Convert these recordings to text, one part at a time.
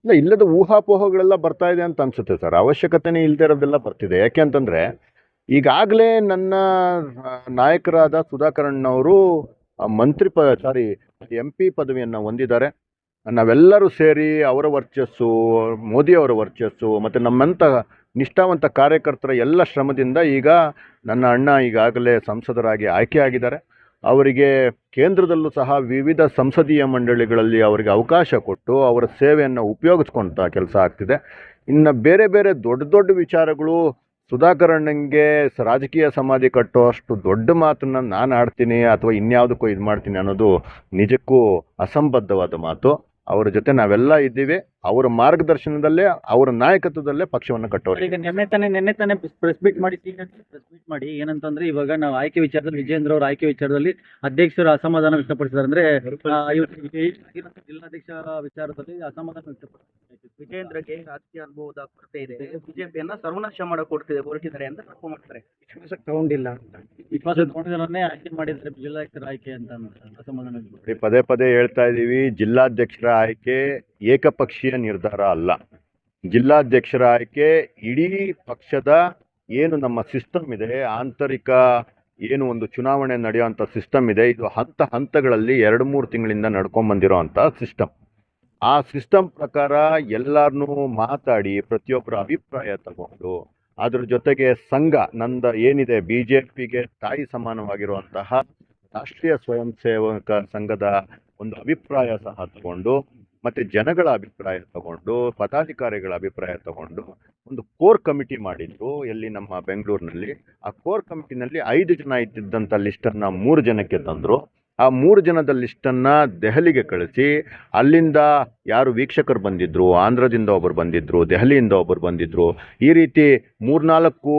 ಇಲ್ಲ, ಇಲ್ಲದ ಊಹಾಪೋಹಗಳೆಲ್ಲ ಬರ್ತಾ ಇದೆ ಅಂತ ಅನ್ಸುತ್ತೆ ಸರ್. ಅವಶ್ಯಕತೆನೇ ಇಲ್ಲದೆ ಇರೋದೆಲ್ಲ ಬರ್ತಿದೆ. ಯಾಕೆ ಅಂತಂದರೆ ಈಗಾಗಲೇ ನನ್ನ ನಾಯಕರಾದ ಸುಧಾಕರಣ್ಣವರು MP ಪದವಿಯನ್ನು ಹೊಂದಿದ್ದಾರೆ. ನಾವೆಲ್ಲರೂ ಸೇರಿ ಅವರ ವರ್ಚಸ್ಸು, ಮೋದಿಯವರ ವರ್ಚಸ್ಸು ಮತ್ತು ನಮ್ಮಂಥ ನಿಷ್ಠಾವಂತ ಕಾರ್ಯಕರ್ತರ ಎಲ್ಲ ಶ್ರಮದಿಂದ ಈಗ ನನ್ನ ಅಣ್ಣ ಈಗಾಗಲೇ ಸಂಸದರಾಗಿ ಆಯ್ಕೆಯಾಗಿದ್ದಾರೆ. ಅವರಿಗೆ ಕೇಂದ್ರದಲ್ಲೂ ಸಹ ವಿವಿಧ ಸಂಸದೀಯ ಮಂಡಳಿಗಳಲ್ಲಿ ಅವರಿಗೆ ಅವಕಾಶ ಕೊಟ್ಟು ಅವರ ಸೇವೆಯನ್ನು ಉಪಯೋಗಿಸ್ಕೊಳ್ತಾ ಕೆಲಸ ಆಗ್ತಿದೆ. ಇನ್ನು ಬೇರೆ ಬೇರೆ ದೊಡ್ಡ ದೊಡ್ಡ ವಿಚಾರಗಳು ಸುಧಾಕರಣ್ಣಂಗೆ ರಾಜಕೀಯ ಸಮಾಧಿ ಕಟ್ಟೋ ಅಷ್ಟು ದೊಡ್ಡ ಮಾತನ್ನು ನಾನು ಆಡ್ತೀನಿ ಅಥವಾ ಇನ್ಯಾವುದಕ್ಕೂ ಇದು ಮಾಡ್ತೀನಿ ಅನ್ನೋದು ನಿಜಕ್ಕೂ ಅಸಂಬದ್ಧವಾದ ಮಾತು. ಅವರ ಜೊತೆ ನಾವೆಲ್ಲ ಇದ್ದೀವಿ. ಅವರ ಮಾರ್ಗದರ್ಶನದಲ್ಲೇ, ಅವರ ನಾಯಕತ್ವದಲ್ಲೇ ಪಕ್ಷವನ್ನು ಕಟ್ಟೋರು. ಈಗ ನಿನ್ನೆ ತಾನೇ ಪ್ರೆಸ್ ಮೀಟ್ ಮಾಡಿ ಏನಂತಂದ್ರೆ, ಇವಾಗ ನಾವು ಆಯ್ಕೆ ವಿಚಾರದಲ್ಲಿ, ವಿಜೇಂದ್ರ ಅವರ ಆಯ್ಕೆ ವಿಚಾರದಲ್ಲಿ ಅಧ್ಯಕ್ಷರು ಅಸಮಾಧಾನ ವ್ಯಕ್ತಪಡಿಸಿದ್ದಾರೆ. ಅಂದ್ರೆ ಜಿಲ್ಲಾಧ್ಯಕ್ಷ ವಿಚಾರದಲ್ಲಿ ಅಸಮಾಧಾನ ವ್ಯಕ್ತಪಡಿಸಿದ್ದಾರೆ. ವಿಜೇಂದ್ರಗೆ ರಾಜಕೀಯ ಅನುಭವದ ಕೊರತೆ ಇದೆ, ಬಿಜೆಪಿಯನ್ನ ಸರ್ವನಾಶ ಮಾಡಕ್ಕೆ ಹೊರಟಿದ್ದಾರೆ ಅಂತ ಮಾಡ್ತಾರೆ. ವಿಶ್ವಾಸ ತಗೊಂಡಿಲ್ಲ ಅಂತ, ವಿಶ್ವಾಸ ತಗೊಂಡಿದ್ದರನ್ನೇ ಆಯ್ಕೆ ಮಾಡಿದ್ರೆ ಜಿಲ್ಲಾಧ್ಯಕ್ಷರ ಆಯ್ಕೆ ಅಂತ ಅಸಮಾಧಾನ. ಪದೇ ಪದೇ ಹೇಳ್ತಾ ಇದ್ದೀವಿ, ಜಿಲ್ಲಾಧ್ಯಕ್ಷರ ಆಯ್ಕೆ ಏಕಪಕ್ಷೀಯ ನಿರ್ಧಾರ ಅಲ್ಲ. ಜಿಲ್ಲಾಧ್ಯಕ್ಷರ ಆಯ್ಕೆ ಇಡೀ ಪಕ್ಷದ ಏನು ನಮ್ಮ ಸಿಸ್ಟಮ್ ಇದೆ, ಆಂತರಿಕ ಏನು ಒಂದು ಚುನಾವಣೆ ನಡೆಯುವಂಥ ಸಿಸ್ಟಮ್ ಇದೆ, ಇದು ಹಂತಗಳಲ್ಲಿ 2-3 ತಿಂಗಳಿಂದ ನಡ್ಕೊಂಡ್ಬಂದಿರೋ ಅಂಥ ಸಿಸ್ಟಮ್. ಆ ಸಿಸ್ಟಮ್ ಪ್ರಕಾರ ಎಲ್ಲರನ್ನೂ ಮಾತಾಡಿ ಪ್ರತಿಯೊಬ್ಬರ ಅಭಿಪ್ರಾಯ ತಗೊಂಡು, ಅದ್ರ ಜೊತೆಗೆ ಸಂಘ ನಂದ ಏನಿದೆ BJPಗೆ ತಾಯಿ ಸಮಾನವಾಗಿರುವಂತಹ ರಾಷ್ಟ್ರೀಯ ಸ್ವಯಂ ಸೇವಕ ಸಂಘದ ಒಂದು ಅಭಿಪ್ರಾಯ ಸಹ ತಗೊಂಡು, ಮತ್ತು ಜನಗಳ ಅಭಿಪ್ರಾಯ ತಗೊಂಡು, ಪದಾಧಿಕಾರಿಗಳ ಅಭಿಪ್ರಾಯ ತಗೊಂಡು ಒಂದು ಕೋರ್ ಕಮಿಟಿ ಮಾಡಿದ್ರು ಎಲ್ಲಿ ನಮ್ಮ ಬೆಂಗಳೂರಿನಲ್ಲಿ. ಆ ಕೋರ್ ಕಮಿಟಿನಲ್ಲಿ 5 ಜನ ಇದ್ದಿದ್ದಂಥ ಲಿಸ್ಟನ್ನು 3 ಜನಕ್ಕೆ ತಂದರು. ಆ 3 ಜನದ ಲಿಸ್ಟನ್ನು ದೆಹಲಿಗೆ ಕಳಿಸಿ, ಅಲ್ಲಿಂದ ಯಾರು ವೀಕ್ಷಕರು ಬಂದಿದ್ರು, ಆಂಧ್ರದಿಂದ ಒಬ್ಬರು ಬಂದಿದ್ರು, ದೆಹಲಿಯಿಂದ ಒಬ್ಬರು ಬಂದಿದ್ರು, ಈ ರೀತಿ 3-4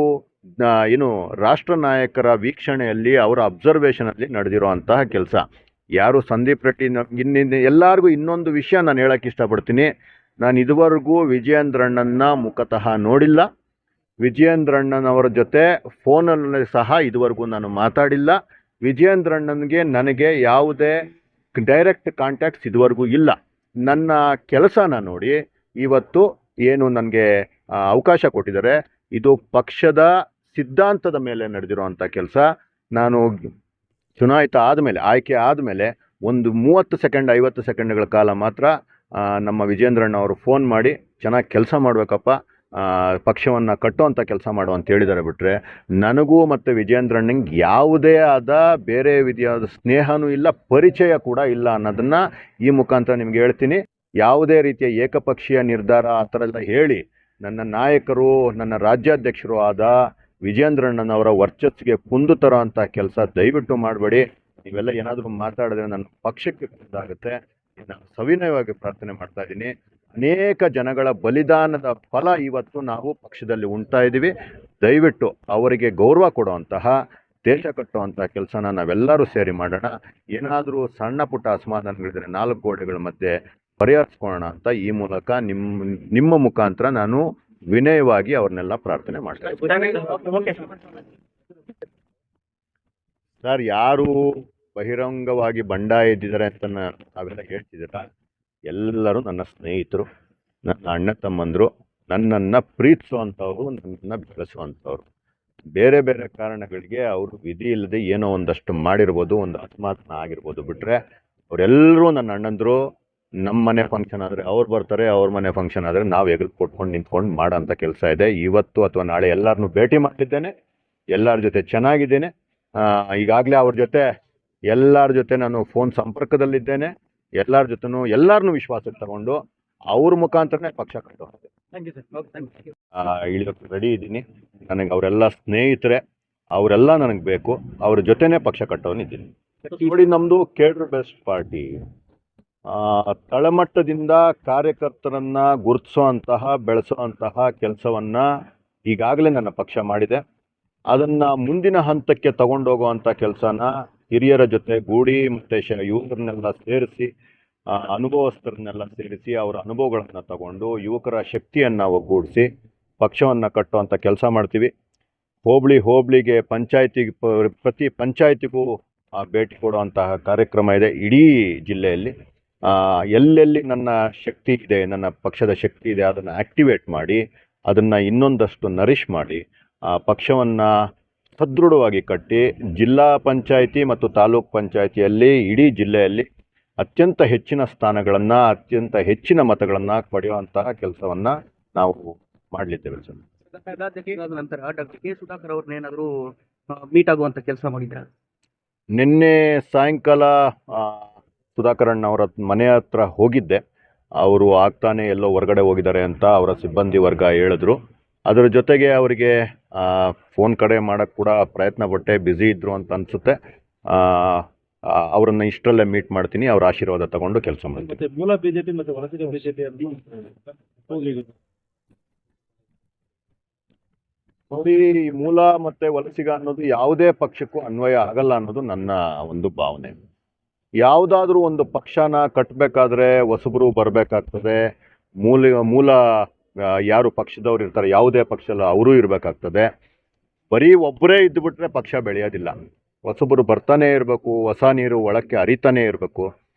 ಏನು ರಾಷ್ಟ್ರ ನಾಯಕರ ವೀಕ್ಷಣೆಯಲ್ಲಿ, ಅವರ ಅಬ್ಸರ್ವೇಷನಲ್ಲಿ ನಡೆದಿರೋ ಅಂತಹ ಕೆಲಸ. ಯಾರು ಸಂದೀಪ್ ರೆಡ್ಡಿ, ಎಲ್ಲರಿಗೂ ಇನ್ನೊಂದು ವಿಷಯ ನಾನು ಹೇಳಕ್ಕೆ ಇಷ್ಟಪಡ್ತೀನಿ. ನಾನು ಇದುವರೆಗೂ ವಿಜಯೇಂದ್ರಣ್ಣನ ಮುಖತಃ ನೋಡಿಲ್ಲ. ವಿಜಯೇಂದ್ರಣ್ಣನವರ ಜೊತೆ ಫೋನಲ್ಲಿ ಸಹ ಇದುವರೆಗೂ ನಾನು ಮಾತಾಡಿಲ್ಲ. ವಿಜಯೇಂದ್ರಣ್ಣನಿಗೆ ನನಗೆ ಯಾವುದೇ ಡೈರೆಕ್ಟ್ ಕಾಂಟ್ಯಾಕ್ಟ್ಸ್ ಇದುವರೆಗೂ ಇಲ್ಲ. ನನ್ನ ಕೆಲಸನ ನೋಡಿ ಇವತ್ತು ಏನು ನನಗೆ ಅವಕಾಶ ಕೊಟ್ಟಿದ್ದಾರೆ, ಇದು ಪಕ್ಷದ ಸಿದ್ಧಾಂತದ ಮೇಲೆ ನಡೆದಿರುವಂಥ ಕೆಲಸ. ನಾನು ಚುನಾಯಿತ ಆದಮೇಲೆ, ಆಯ್ಕೆ ಆದಮೇಲೆ ಒಂದು 30 ಸೆಕೆಂಡ್ 50 ಸೆಕೆಂಡ್ಗಳ ಕಾಲ ಮಾತ್ರ ನಮ್ಮ ವಿಜೇಂದ್ರಣ್ಣ ಅವರು ಫೋನ್ ಮಾಡಿ ಚೆನ್ನಾಗಿ ಕೆಲಸ ಮಾಡಬೇಕಪ್ಪ, ಪಕ್ಷವನ್ನು ಕಟ್ಟುವಂಥ ಕೆಲಸ ಮಾಡು ಅಂತ ಹೇಳಿದ್ದಾರೆ. ಬಿಟ್ಟರೆ ನನಗೂ ಮತ್ತು ವಿಜೇಂದ್ರಣ್ಣಂಗೆ ಯಾವುದೇ ಆದ ಬೇರೆ ವಿಧಿಯಾದ ಸ್ನೇಹನೂ ಇಲ್ಲ, ಪರಿಚಯ ಕೂಡ ಇಲ್ಲ ಅನ್ನೋದನ್ನು ಈ ಮುಖಾಂತರ ನಿಮ್ಗೆ ಹೇಳ್ತೀನಿ. ಯಾವುದೇ ರೀತಿಯ ಏಕಪಕ್ಷೀಯ ನಿರ್ಧಾರ ಆ ಥರ ಎಲ್ಲ ಹೇಳಿ ನನ್ನ ನಾಯಕರು, ನನ್ನ ರಾಜ್ಯಾಧ್ಯಕ್ಷರು ಆದ ವಿಜೇಂದ್ರಣ್ಣನವರ ವರ್ಚಸ್ಸಿಗೆ ಕುಂದು ತರೋ ಅಂಥ ಕೆಲಸ ದಯವಿಟ್ಟು ಮಾಡಬೇಡಿ. ನೀವೆಲ್ಲ ಏನಾದರೂ ಮಾತಾಡಿದ್ರೆ ನನ್ನ ಪಕ್ಷಕ್ಕೆ ಕುಂದಾಗುತ್ತೆ. ನಾನು ಸವಿನಯವಾಗಿ ಪ್ರಾರ್ಥನೆ ಮಾಡ್ತಾ ಇದ್ದೀನಿ. ಅನೇಕ ಜನಗಳ ಬಲಿದಾನದ ಫಲ ಇವತ್ತು ನಾವು ಪಕ್ಷದಲ್ಲಿ ಉಣ್ತಾ ಇದ್ದೀವಿ. ದಯವಿಟ್ಟು ಅವರಿಗೆ ಗೌರವ ಕೊಡುವಂತಹ, ದೇಶ ಕಟ್ಟುವಂಥ ಕೆಲಸನ ನಾವೆಲ್ಲರೂ ಸೇರಿ ಮಾಡೋಣ. ಏನಾದರೂ ಸಣ್ಣ ಪುಟ್ಟ ಅಸಮಾಧಾನಗಳಿದ್ರೆ 4 ಗೋಡೆಗಳ ಮಧ್ಯೆ ಪರಿಹರಿಸ್ಕೊಳ್ಳೋಣ ಅಂತ ಈ ಮೂಲಕ ನಿಮ್ಮ ಮುಖಾಂತರ ನಾನು ವಿನಯವಾಗಿ ಅವ್ರನ್ನೆಲ್ಲ ಪ್ರಾರ್ಥನೆ ಮಾಡ್ತಾ ಇದ್ದೀನಿ. ಸರ್, ಯಾರು ಬಹಿರಂಗವಾಗಿ ಬಂಡಾಯ ಎದ್ದಿದ್ದಾರೆ ಅಂತ ನಾವೆಲ್ಲ ಹೇಳ್ತಿದ್ದೀರ, ಎಲ್ಲರೂ ನನ್ನ ಸ್ನೇಹಿತರು, ನನ್ನ ಅಣ್ಣ ತಮ್ಮಂದರು, ನನ್ನನ್ನು ಪ್ರೀತಿಸುವಂಥವ್ರು, ನನ್ನನ್ನು ಬೆಳೆಸುವಂಥವ್ರು. ಬೇರೆ ಬೇರೆ ಕಾರಣಗಳಿಗೆ ಅವರು ವಿಧಿ ಇಲ್ಲದೆ ಏನೋ ಒಂದಷ್ಟು ಮಾಡಿರ್ಬೋದು, ಒಂದು ಅಸಮಾಧಾನ ಆಗಿರ್ಬೋದು. ಬಿಟ್ಟರೆ ಅವರೆಲ್ಲರೂ ನನ್ನ ಅಣ್ಣಂದರು. ನಮ್ಮ ಮನೆ ಫಂಕ್ಷನ್ ಆದರೆ ಅವ್ರು ಬರ್ತಾರೆ, ಅವ್ರ ಮನೆ ಫಂಕ್ಷನ್ ಆದರೆ ನಾವು ಎಗರು ಕೊಟ್ಕೊಂಡು ನಿಂತ್ಕೊಂಡು ಮಾಡೋಂಥ ಕೆಲಸ ಇದೆ. ಇವತ್ತು ಅಥವಾ ನಾಳೆ ಎಲ್ಲರನ್ನೂ ಭೇಟಿ ಮಾಡಿದ್ದೇನೆ, ಎಲ್ಲರ ಜೊತೆ ಚೆನ್ನಾಗಿದ್ದೇನೆ. ಈಗಾಗಲೇ ಅವ್ರ ಜೊತೆ ಎಲ್ಲರ ಜೊತೆ ನಾನು ಫೋನ್ ಸಂಪರ್ಕದಲ್ಲಿದ್ದೇನೆ. ಎಲ್ಲರ ಜೊತೆನೂ ಎಲ್ಲರನ್ನೂ ವಿಶ್ವಾಸಕ್ಕೆ ತಗೊಂಡು ಅವ್ರ ಮುಖಾಂತರನೇ ಪಕ್ಷ ಕಟ್ಟೋದು ಇಳಿಯೋಕ್ಕೆ ರೆಡಿ ಇದ್ದೀನಿ. ನನಗೆ ಅವರೆಲ್ಲ ಸ್ನೇಹಿತರೆ, ಅವರೆಲ್ಲ ನನಗೆ ಬೇಕು. ಅವ್ರ ಜೊತೆನೇ ಪಕ್ಷ ಕಟ್ಟೋನಿದ್ದೀನಿ. ನೋಡಿ, ನಮ್ಮದು ಕೇಡರ್ ಬೇಸ್ಡ್ ಪಾರ್ಟಿ. ತಳಮಟ್ಟದಿಂದ ಕಾರ್ಯಕರ್ತರನ್ನು ಗುರುತಿಸುವಂತಹ, ಬೆಳೆಸುವಂತಹ ಕೆಲಸವನ್ನು ಈಗಾಗಲೇ ನನ್ನ ಪಕ್ಷ ಮಾಡಿದೆ. ಅದನ್ನು ಮುಂದಿನ ಹಂತಕ್ಕೆ ತಗೊಂಡೋಗುವಂಥ ಕೆಲಸನ ಹಿರಿಯರ ಜೊತೆ ಗೂಡಿ ಮತ್ತು ಯುವಕರನ್ನೆಲ್ಲ ಸೇರಿಸಿ, ಅನುಭವಸ್ಥರನ್ನೆಲ್ಲ ಸೇರಿಸಿ, ಅವರ ಅನುಭವಗಳನ್ನು ತಗೊಂಡು ಯುವಕರ ಶಕ್ತಿಯನ್ನು ಒಗ್ಗೂಡಿಸಿ ಪಕ್ಷವನ್ನು ಕಟ್ಟುವಂಥ ಕೆಲಸ ಮಾಡ್ತೀವಿ. ಹೋಬಳಿಗೆ ಪ್ರತಿ ಪಂಚಾಯತಿಗೂ ಭೇಟಿ ಕೊಡುವಂತಹ ಕಾರ್ಯಕ್ರಮ ಇದೆ ಇಡೀ ಜಿಲ್ಲೆಯಲ್ಲಿ. ಎಲ್ಲೆಲ್ಲಿ ನನ್ನ ಶಕ್ತಿ ಇದೆ, ನನ್ನ ಪಕ್ಷದ ಶಕ್ತಿ ಇದೆ, ಅದನ್ನು ಆ್ಯಕ್ಟಿವೇಟ್ ಮಾಡಿ ಅದನ್ನು ಇನ್ನೊಂದಷ್ಟು ನರಿಷ್ ಮಾಡಿ ಆ ಪಕ್ಷವನ್ನು ಸದೃಢವಾಗಿ ಕಟ್ಟಿ ಜಿಲ್ಲಾ ಪಂಚಾಯಿತಿ ಮತ್ತು ತಾಲೂಕ್ ಪಂಚಾಯಿತಿಯಲ್ಲಿ ಇಡೀ ಜಿಲ್ಲೆಯಲ್ಲಿ ಅತ್ಯಂತ ಹೆಚ್ಚಿನ ಸ್ಥಾನಗಳನ್ನು, ಅತ್ಯಂತ ಹೆಚ್ಚಿನ ಮತಗಳನ್ನು ಪಡೆಯುವಂತಹ ಕೆಲಸವನ್ನು ನಾವು ಮಾಡಲಿದ್ದೇವೆ ಸರ್. ಜಿಲ್ಲಾಧ್ಯಕ್ಷರಾದ ನಂತರ ಡಾಕ್ಟರ್ ಕೆ ಸುಧಾಕರ್ ಅವ್ರನ್ನ ಏನಾದರೂ ಮೀಟ್ ಆಗುವಂತ ಕೆಲಸ ಮಾಡಿದ್ರ? ನಿನ್ನೆ ಸಾಯಂಕಾಲ ಸುಧಾಕರಣ್ಣ ಅವರ ಮನೆ ಹತ್ರ ಹೋಗಿದ್ದೆ. ಅವರು ಆಗ್ತಾನೆ ಎಲ್ಲೋ ಹೊರಗಡೆ ಹೋಗಿದ್ದಾರೆ ಅಂತ ಅವರ ಸಿಬ್ಬಂದಿ ವರ್ಗ ಹೇಳಿದ್ರು. ಅದರ ಜೊತೆಗೆ ಅವರಿಗೆ ಫೋನ್ ಕಡೆ ಮಾಡೋಕ್ಕೆ ಕೂಡ ಪ್ರಯತ್ನ ಪಟ್ಟೆ, ಬ್ಯುಸಿ ಇದ್ದರು ಅಂತ ಅನಿಸುತ್ತೆ. ಅವರನ್ನು ಇಷ್ಟರಲ್ಲೇ ಮೀಟ್ ಮಾಡ್ತೀನಿ, ಅವರ ಆಶೀರ್ವಾದ ತಗೊಂಡು ಕೆಲಸ ಮಾಡ್ತೀನಿ. ಮತ್ತೆ ಮೂಲ ಬಿಜೆಪಿ ಮತ್ತೆ ವಲಸಿಗ ಬಿಜೆಪಿ ನೋಡಿ, ಮೂಲ ಮತ್ತೆ ವಲಸಿಗ ಅನ್ನೋದು ಯಾವುದೇ ಪಕ್ಷಕ್ಕೂ ಅನ್ವಯ ಆಗಲ್ಲ ಅನ್ನೋದು ನನ್ನ ಒಂದು ಭಾವನೆ. ಯಾವುದಾದ್ರೂ ಒಂದು ಪಕ್ಷನ ಕಟ್ಟಬೇಕಾದ್ರೆ ಹೊಸಬರು ಬರಬೇಕಾಗ್ತದೆ. ಮೂಲ ಯಾರು ಪಕ್ಷದವ್ರು ಇರ್ತಾರೆ, ಯಾವುದೇ ಪಕ್ಷಲ್ಲ ಅವರು ಇರಬೇಕಾಗ್ತದೆ. ಬರೀ ಒಬ್ಬರೇ ಇದ್ದುಬಿಟ್ರೆ ಪಕ್ಷ ಬೆಳೆಯೋದಿಲ್ಲ. ಹೊಸಬರು ಬರ್ತಾನೆ ಇರಬೇಕು, ಹೊಸ ನೀರು ಒಳಕ್ಕೆ ಹರಿತಾನೆ ಇರಬೇಕು.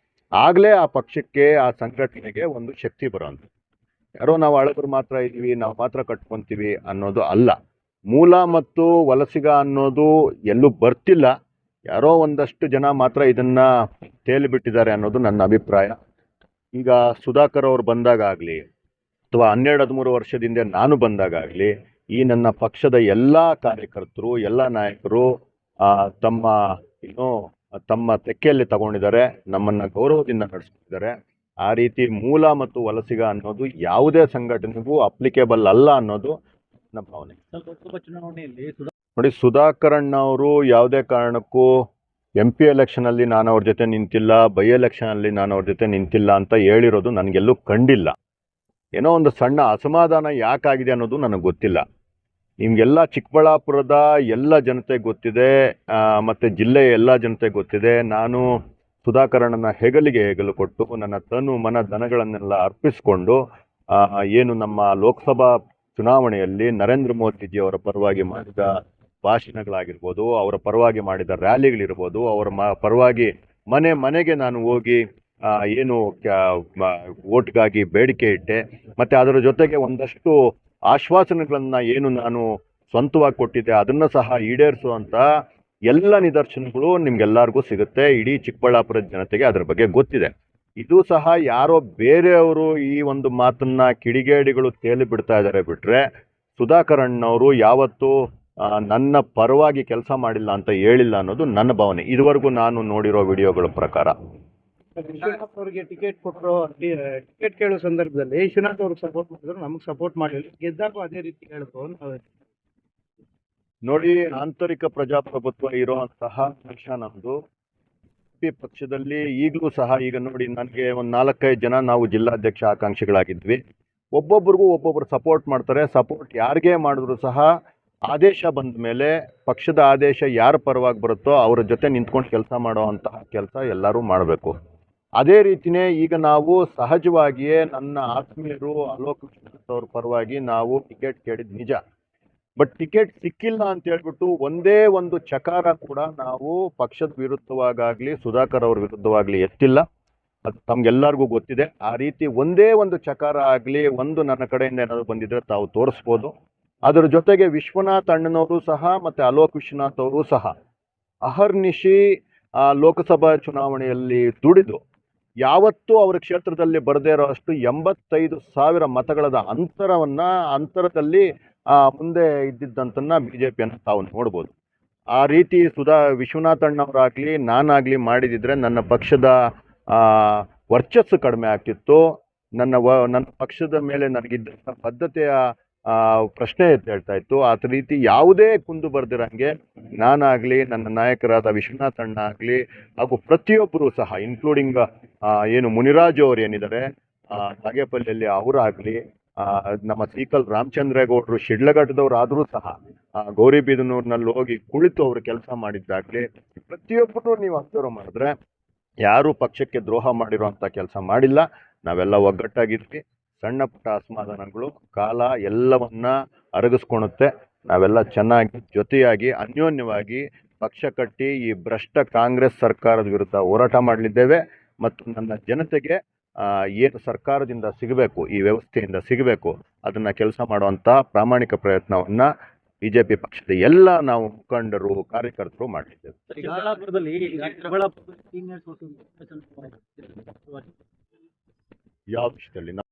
ಆಗಲೇ ಆ ಪಕ್ಷಕ್ಕೆ, ಆ ಸಂಘಟನೆಗೆ ಒಂದು ಶಕ್ತಿ ಬರೋಂಥ. ಯಾರೋ ನಾವು ಹಳಬರು ಮಾತ್ರ ಇದ್ದೀವಿ, ನಾವು ಮಾತ್ರ ಕಟ್ಕೊತೀವಿ ಅನ್ನೋದು ಅಲ್ಲ. ಮೂಲ ಮತ್ತು ವಲಸಿಗ ಅನ್ನೋದು ಎಲ್ಲೂ ಬರ್ತಿಲ್ಲ. ಯಾರೋ ಒಂದಷ್ಟು ಜನ ಮಾತ್ರ ಇದನ್ನು ತೇಲಿಬಿಟ್ಟಿದ್ದಾರೆ ಅನ್ನೋದು ನನ್ನ ಅಭಿಪ್ರಾಯ. ಈಗ ಸುಧಾಕರ್ ಅವರು ಬಂದಾಗಲಿ ಅಥವಾ 12-13 ವರ್ಷದಿಂದ ನಾನು ಬಂದಾಗಲಿ ಈ ನನ್ನ ಪಕ್ಷದ ಎಲ್ಲ ಕಾರ್ಯಕರ್ತರು, ಎಲ್ಲ ನಾಯಕರು ತಮ್ಮ ತೆಕ್ಕೆಯಲ್ಲಿ ತಗೊಂಡಿದ್ದಾರೆ, ನಮ್ಮನ್ನು ಗೌರವದಿಂದ ನಡೆಸ್ತಿದ್ದಾರೆ. ಆ ರೀತಿ ಮೂಲ ಮತ್ತು ವಲಸಿಗ ಅನ್ನೋದು ಯಾವುದೇ ಸಂಘಟನೆಗೂ ಅಪ್ಲಿಕೇಬಲ್ ಅಲ್ಲ ಅನ್ನೋದು ನನ್ನ ಭಾವನೆ. ಲೋಕಸಭಾ ಚುನಾವಣೆಯಲ್ಲಿ ನೋಡಿ, ಸುಧಾಕರಣ್ಣ ಅವರು ಯಾವುದೇ ಕಾರಣಕ್ಕೂ MP ಎಲೆಕ್ಷನಲ್ಲಿ ನಾನು ಅವ್ರ ಜೊತೆ ನಿಂತಿಲ್ಲ, ಬೈ ಎಲೆಕ್ಷನಲ್ಲಿ ನಾನು ಅವ್ರ ಜೊತೆ ನಿಂತಿಲ್ಲ ಅಂತ ಹೇಳಿರೋದು ನನಗೆಲ್ಲೂ ಕಂಡಿಲ್ಲ. ಏನೋ ಒಂದು ಸಣ್ಣ ಅಸಮಾಧಾನ ಯಾಕಾಗಿದೆ ಅನ್ನೋದು ನನಗೆ ಗೊತ್ತಿಲ್ಲ. ನಿಮಗೆಲ್ಲ ಚಿಕ್ಕಬಳ್ಳಾಪುರದ ಎಲ್ಲ ಜನತೆಗೆ ಗೊತ್ತಿದೆ, ಮತ್ತು ಜಿಲ್ಲೆಯ ಎಲ್ಲ ಜನತೆಗೆ ಗೊತ್ತಿದೆ. ನಾನು ಸುಧಾಕರಣ್ಣನ ಹೆಗಲು ಕೊಟ್ಟು ನನ್ನ ತನು ಮನ ಧನಗಳನ್ನೆಲ್ಲ ಅರ್ಪಿಸಿಕೊಂಡು ಏನು ನಮ್ಮ ಲೋಕಸಭಾ ಚುನಾವಣೆಯಲ್ಲಿ ನರೇಂದ್ರ ಮೋದಿಜಿಯವರ ಪರವಾಗಿ ಮಾಡಿದ ಭಾಷಣಗಳಾಗಿರ್ಬೋದು, ಅವರ ಪರವಾಗಿ ಮಾಡಿದ ರ್ಯಾಲಿಗಳಿರ್ಬೋದು, ಅವರ ಪರವಾಗಿ ಮನೆಗೆ ನಾನು ಹೋಗಿ ಏನು ವೋಟ್ಗಾಗಿ ಬೇಡಿಕೆ ಇಟ್ಟೆ, ಮತ್ತು ಅದರ ಜೊತೆಗೆ ಒಂದಷ್ಟು ಆಶ್ವಾಸನೆಗಳನ್ನು ಏನು ನಾನು ಸ್ವಂತವಾಗಿ ಕೊಟ್ಟಿದ್ದೆ ಅದನ್ನು ಸಹ ಈಡೇರಿಸುವಂಥ ಎಲ್ಲ ನಿದರ್ಶನಗಳು ನಿಮ್ಗೆಲ್ಲರಿಗೂ ಸಿಗುತ್ತೆ. ಇಡೀ ಚಿಕ್ಕಬಳ್ಳಾಪುರದ ಜನತೆಗೆ ಅದರ ಬಗ್ಗೆ ಗೊತ್ತಿದೆ. ಇದು ಸಹ ಯಾರೋ ಬೇರೆಯವರು ಈ ಒಂದು ಮಾತನ್ನ ಕಿಡಿಗೇಡಿಗಳು ತೇಲಿ ಬಿಡ್ತಾ ಇದ್ದಾರೆ ಬಿಟ್ರೆ, ಸುಧಾಕರಣ್ಣವರು ಯಾವತ್ತೂ ನನ್ನ ಪರವಾಗಿ ಕೆಲಸ ಮಾಡಿಲ್ಲ ಅಂತ ಹೇಳಿಲ್ಲ ಅನ್ನೋದು ನನ್ನ ಭಾವನೆ, ಇದುವರೆಗೂ ನಾನು ನೋಡಿರೋ ವಿಡಿಯೋಗಳ ಪ್ರಕಾರ. ವಿಶ್ವನಾಥ್ ಅವರಿಗೆ ಟಿಕೆಟ್ ಕೊಟ್ಟರು, ಟಿಕೆಟ್ ಕೇಳೋ ಸಂದರ್ಭದಲ್ಲಿ ವಿಶ್ವನಾಥ್ ಅವ್ರಿಗೆ ಸಪೋರ್ಟ್ ಮಾಡಿದ್ರು, ನಮಗೆ ಸಪೋರ್ಟ್ ಮಾಡಲಿಲ್ಲ. ಗೆದ್ದಾಗೂ ಅದೇ ರೀತಿ ಹೇಳಿದ್ರು. ನೋಡಿ, ಆಂತರಿಕ ಪ್ರಜಾಪ್ರಭುತ್ವ ಇರುವಂತಹ ಪಕ್ಷ ನಮ್ಮದು. ಪಕ್ಷದಲ್ಲಿ ಈಗಲೂ ಸಹ ಈಗ ನೋಡಿ, ನನಗೆ ಒಂದು 4-5 ಜನ ನಾವು ಜಿಲ್ಲಾಧ್ಯಕ್ಷ ಆಕಾಂಕ್ಷಿಗಳಾಗಿದ್ವಿ. ಒಬ್ಬೊಬ್ರು ಸಪೋರ್ಟ್ ಮಾಡ್ತಾರೆ. ಸಪೋರ್ಟ್ ಯಾರಿಗೇ ಮಾಡಿದ್ರು ಸಹ ಆದೇಶ ಬಂದ ಮೇಲೆ ಪಕ್ಷದ ಆದೇಶ ಯಾರ ಪರವಾಗಿ ಬರುತ್ತೋ ಅವರ ಜೊತೆ ನಿಂತ್ಕೊಂಡು ಕೆಲಸ ಮಾಡುವಂತಹ ಕೆಲಸ ಎಲ್ಲರೂ ಮಾಡಬೇಕು. ಅದೇ ರೀತಿಯೇ ಈಗ ನಾವು ಸಹಜವಾಗಿಯೇ ನನ್ನ ಆತ್ಮೀಯರು ಅಲೋಕ್ ಅವ್ರ ಪರವಾಗಿ ನಾವು ಟಿಕೆಟ್ ಕೇಳಿದ್ ನಿಜ. ಬಟ್ ಟಿಕೆಟ್ ಸಿಕ್ಕಿಲ್ಲ ಅಂತ ಹೇಳ್ಬಿಟ್ಟು ಒಂದೇ ಒಂದು ಚಕಾರ ಕೂಡ ನಾವು ಪಕ್ಷದ ವಿರುದ್ಧವಾಗಲಿ ಸುಧಾಕರ್ ಅವ್ರ ವಿರುದ್ಧವಾಗಲಿ ಎತ್ತಿಲ್ಲ. ಅದು ತಮ್ಗೆಲ್ಲರಿಗೂ ಗೊತ್ತಿದೆ. ಆ ರೀತಿ ಒಂದೇ ಒಂದು ಚಕಾರ ಆಗಲಿ ಒಂದು ನನ್ನ ಕಡೆಯಿಂದ ಏನಾದರೂ ಬಂದಿದ್ರೆ ತಾವು ತೋರಿಸ್ಬೋದು. ಅದರ ಜೊತೆಗೆ ವಿಶ್ವನಾಥ್ ಅಣ್ಣನವರು ಸಹ ಮತ್ತು ಅಲೋಕ್ ವಿಶ್ವನಾಥ್ ಅವರು ಸಹ ಅಹರ್ನಿಶಿ ಲೋಕಸಭಾ ಚುನಾವಣೆಯಲ್ಲಿ ದುಡಿದು ಯಾವತ್ತೂ ಅವರ ಕ್ಷೇತ್ರದಲ್ಲಿ ಬರದೇ ಇರೋ ಅಷ್ಟು 85,000 ಮತಗಳದ ಅಂತರದಲ್ಲಿ ಮುಂದೆ ಇದ್ದಿದ್ದಂತನ್ನ BJPಯನ್ನು ತಾವು ನೋಡ್ಬೋದು. ಆ ರೀತಿ ವಿಶ್ವನಾಥ್ ಅಣ್ಣವರಾಗಲಿ ನಾನಾಗಲಿ ಮಾಡಿದಿದ್ರೆ ನನ್ನ ಪಕ್ಷದ ವರ್ಚಸ್ಸು ಕಡಿಮೆ ಆಗ್ತಿತ್ತು. ನನ್ನ ಪಕ್ಷದ ಮೇಲೆ ನನಗಿದ್ದಂಥ ಬದ್ಧತೆಯ ಪ್ರಶ್ನೆ ಹೇಳ್ತಾ ಇತ್ತು. ಆ ರೀತಿ ಯಾವುದೇ ಕುಂದು ಬರ್ದಿರಂಗೆ ನಾನಾಗಲಿ ನನ್ನ ನಾಯಕರಾದ ವಿಶ್ವನಾಥ್ ಅಣ್ಣ ಆಗಲಿ ಹಾಗೂ ಪ್ರತಿಯೊಬ್ಬರು ಸಹ ಇನ್ಕ್ಲೂಡಿಂಗ್ ಏನು ಮುನಿರಾಜು ಅವರು ಏನಿದ್ದಾರೆ ಬಾಗೇಪಲ್ಲಿಯಲ್ಲಿ ಅವರಾಗಲಿ, ನಮ್ಮ ಸೀಕಲ್ ರಾಮಚಂದ್ರೇಗೌಡರು ಶಿಡ್ಲಘಟ್ಟದವ್ರು ಆದರೂ ಸಹ ಗೌರಿಬಿದನೂರಿನಲ್ಲಿ ಹೋಗಿ ಕುಳಿತು ಅವರು ಕೆಲಸ ಮಾಡಿದ್ದಾಗಲಿ, ಪ್ರತಿಯೊಬ್ಬರು ನೀವು ಅಬ್ಸರ್ವ್ ಮಾಡಿದ್ರೆ ಯಾರೂ ಪಕ್ಷಕ್ಕೆ ದ್ರೋಹ ಮಾಡಿರುವಂಥ ಕೆಲಸ ಮಾಡಿಲ್ಲ. ನಾವೆಲ್ಲ ಒಗ್ಗಟ್ಟಾಗಿದ್ವಿ. ಸಣ್ಣ ಪುಟ್ಟ ಅಸಮಾಧಾನಗಳು ಕಾಲ ಎಲ್ಲವನ್ನ ಅರಗಿಸ್ಕೊಳುತ್ತೆ. ನಾವೆಲ್ಲ ಚೆನ್ನಾಗಿ ಜೊತೆಯಾಗಿ ಅನ್ಯೋನ್ಯವಾಗಿ ಪಕ್ಷ ಕಟ್ಟಿ ಈ ಭ್ರಷ್ಟ ಕಾಂಗ್ರೆಸ್ ಸರ್ಕಾರದ ವಿರುದ್ಧ ಹೋರಾಟ ಮಾಡಲಿದ್ದೇವೆ. ಮತ್ತು ನನ್ನ ಜನತೆಗೆ ಏನು ಸರ್ಕಾರದಿಂದ ಸಿಗಬೇಕು, ಈ ವ್ಯವಸ್ಥೆಯಿಂದ ಸಿಗಬೇಕು, ಅದನ್ನು ಕೆಲಸ ಮಾಡುವಂಥ ಪ್ರಾಮಾಣಿಕ ಪ್ರಯತ್ನವನ್ನು BJP ಪಕ್ಷದ ಎಲ್ಲ ನಾವು ಮುಖಂಡರು ಕಾರ್ಯಕರ್ತರು ಮಾಡಿದ್ದೇವೆ. ಚಿಕ್ಕಬಳ್ಳಾಪುರದಲ್ಲಿ seniors ಯಾವ ವಿಷಯದಲ್ಲಿ